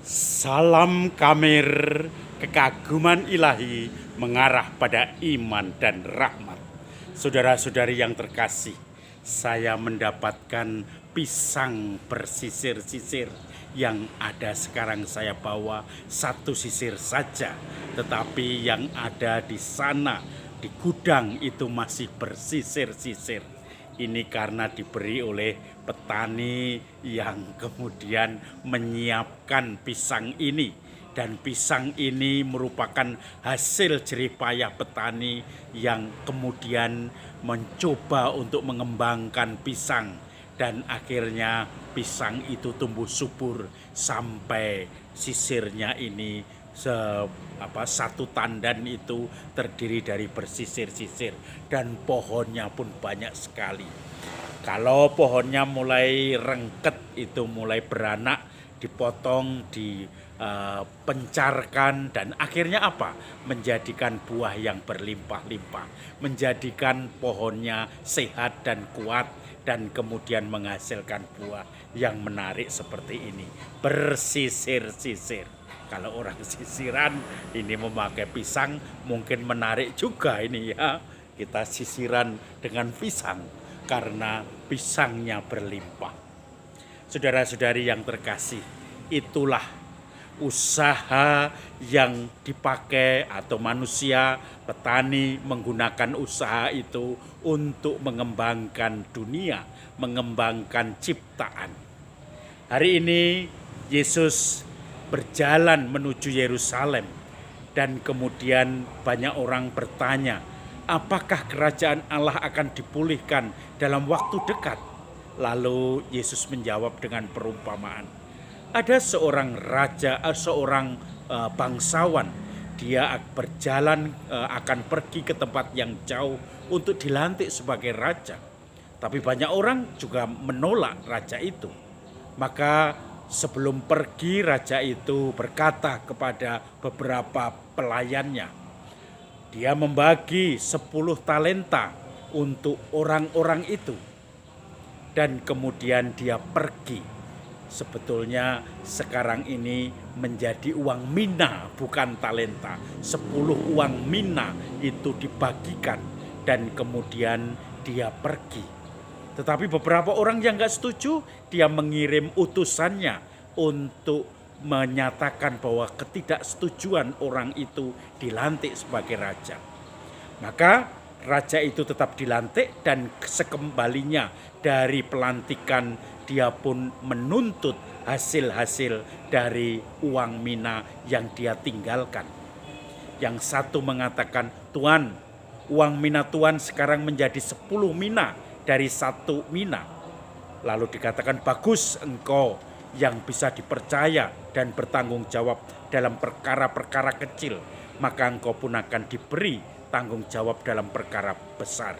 Salam kamir, kekaguman ilahi mengarah pada iman dan rahmat. Saudara-saudari yang terkasih, saya mendapatkan pisang bersisir-sisir yang ada sekarang saya bawa satu sisir saja. Tetapi yang ada di sana, di gudang itu masih bersisir-sisir. Ini karena diberi oleh petani yang kemudian menyiapkan pisang ini. Dan pisang ini merupakan hasil jerih payah petani yang kemudian mencoba untuk mengembangkan pisang. Dan akhirnya pisang itu tumbuh subur sampai sisirnya ini satu tandan itu terdiri dari bersisir-sisir dan pohonnya pun banyak sekali. Kalau pohonnya mulai rengket itu mulai beranak, dipotong, dipencarkan dan akhirnya apa? Menjadikan buah yang berlimpah-limpah, menjadikan pohonnya sehat dan kuat dan kemudian menghasilkan buah yang menarik seperti ini. Bersisir-sisir. Kalau orang sisiran ini memakai pisang mungkin menarik juga ini ya. Kita sisiran dengan pisang karena pisangnya berlimpah. Saudara-saudari yang terkasih, itulah usaha yang dipakai atau manusia, petani menggunakan usaha itu untuk mengembangkan dunia, mengembangkan ciptaan. Hari ini Yesus berjalan menuju Yerusalem dan kemudian banyak orang bertanya, apakah kerajaan Allah akan dipulihkan dalam waktu dekat? Lalu Yesus menjawab dengan perumpamaan. Ada seorang raja, seorang bangsawan, dia berjalan akan pergi ke tempat yang jauh untuk dilantik sebagai raja. Tapi banyak orang juga menolak raja itu. Maka sebelum pergi, raja itu berkata kepada beberapa pelayannya, dia membagi 10 talenta untuk orang-orang itu. Dan kemudian dia pergi. Sebetulnya sekarang ini menjadi uang mina bukan talenta. 10 uang mina itu dibagikan dan kemudian dia pergi. Tetapi beberapa orang yang gak setuju, dia mengirim utusannya untuk menyatakan bahwa ketidaksetujuan orang itu dilantik sebagai raja. Maka raja itu tetap dilantik dan sekembalinya dari pelantikan dia pun menuntut hasil-hasil dari uang mina yang dia tinggalkan. Yang satu mengatakan, Tuan, uang mina Tuan sekarang menjadi 10 mina dari 1 mina. Lalu dikatakan, bagus engkau yang bisa dipercaya dan bertanggung jawab dalam perkara-perkara kecil, maka engkau pun akan diberi tanggung jawab dalam perkara besar.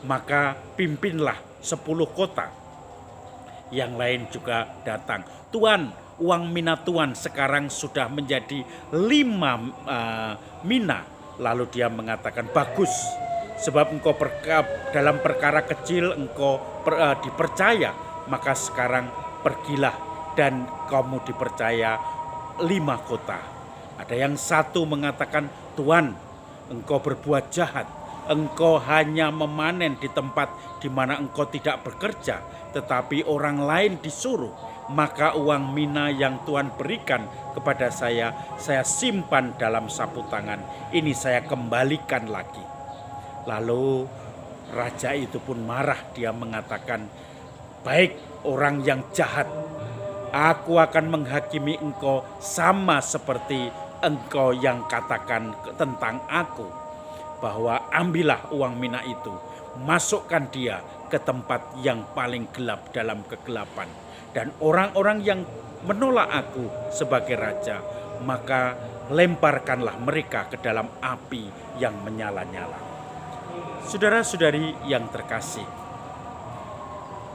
Maka pimpinlah 10 kota. Yang lain juga datang, Tuan, uang mina Tuan sekarang sudah menjadi 5 mina. Lalu dia mengatakan, bagus, sebab engkau dalam perkara kecil engkau dipercaya, maka sekarang pergilah dan kamu dipercaya 5 kota. Ada yang satu mengatakan, Tuan, engkau berbuat jahat, engkau hanya memanen di tempat di mana engkau tidak bekerja, tetapi orang lain disuruh. Maka uang mina yang Tuhan berikan kepada saya simpan dalam sapu tangan, ini saya kembalikan lagi. Lalu raja itu pun marah, dia mengatakan, baik orang yang jahat, aku akan menghakimi engkau sama seperti engkau yang katakan tentang aku, bahwa ambillah uang mina itu, masukkan dia ke tempat yang paling gelap dalam kegelapan. Dan orang-orang yang menolak aku sebagai raja, maka lemparkanlah mereka ke dalam api yang menyala-nyala. Saudara-saudari yang terkasih,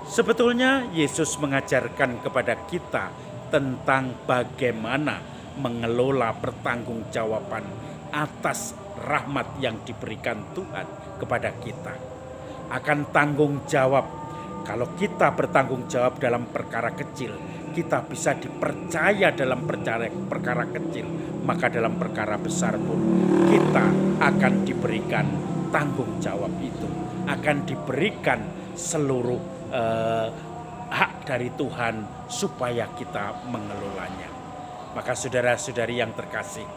sebetulnya Yesus mengajarkan kepada kita tentang bagaimana mengelola pertanggungjawaban atas rahmat yang diberikan Tuhan kepada kita. Akan tanggung jawab, kalau kita bertanggung jawab dalam perkara kecil, kita bisa dipercaya dalam perkara kecil, maka dalam perkara besar pun kita akan diberikan tanggung jawab itu, akan diberikan seluruh hak dari Tuhan supaya kita mengelolanya. Maka saudara-saudari yang terkasih,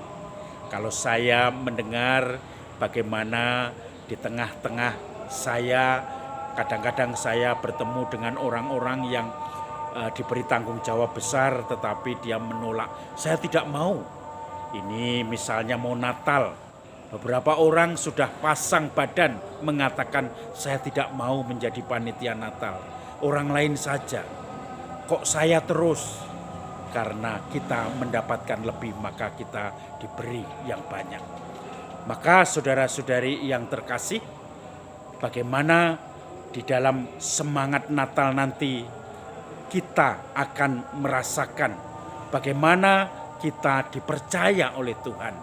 kalau saya mendengar bagaimana di tengah-tengah saya, kadang-kadang saya bertemu dengan orang-orang yang diberi tanggung jawab besar tetapi dia menolak. Saya tidak mau. Ini misalnya mau Natal. Beberapa orang sudah pasang badan mengatakan saya tidak mau menjadi panitia Natal. Orang lain saja. Kok saya terus? Karena kita mendapatkan lebih maka kita diberi yang banyak. Maka saudara-saudari yang terkasih, bagaimana di dalam semangat Natal nanti kita akan merasakan bagaimana kita dipercaya oleh Tuhan.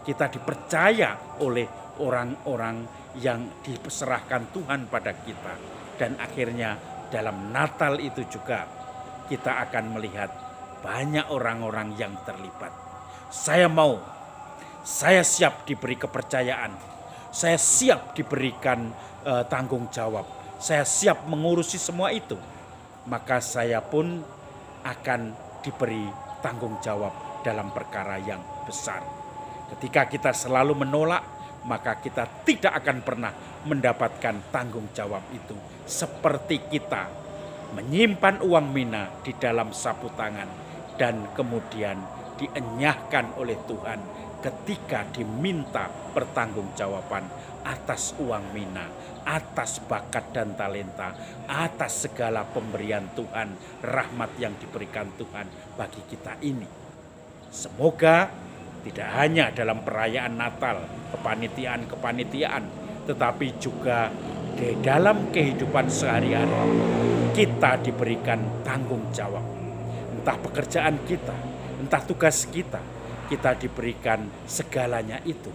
Kita dipercaya oleh orang-orang yang diserahkan Tuhan pada kita. Dan akhirnya dalam Natal itu juga kita akan melihat banyak orang-orang yang terlibat. Saya mau, saya siap diberi kepercayaan. Saya siap diberikan tanggung jawab. Saya siap mengurusi semua itu. Maka saya pun akan diberi tanggung jawab dalam perkara yang besar. Ketika kita selalu menolak, maka kita tidak akan pernah mendapatkan tanggung jawab itu. Seperti kita menyimpan uang mina di dalam sapu tangan dan kemudian dienyahkan oleh Tuhan ketika diminta pertanggungjawaban atas uang mina, atas bakat dan talenta, atas segala pemberian Tuhan, rahmat yang diberikan Tuhan bagi kita ini. Semoga tidak hanya dalam perayaan Natal, kepanitiaan, tetapi juga di dalam kehidupan sehari-hari kita diberikan tanggung jawab. Entah pekerjaan kita, entah tugas kita diberikan segalanya itu.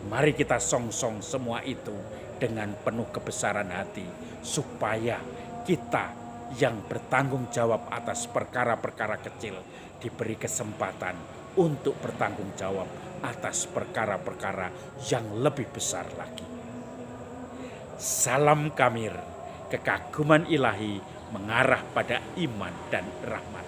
Mari kita songsong semua itu dengan penuh kebesaran hati, supaya kita yang bertanggung jawab atas perkara-perkara kecil diberi kesempatan untuk bertanggung jawab atas perkara-perkara yang lebih besar lagi. Salam Kamir, kekaguman ilahi mengarah pada iman dan rahmat.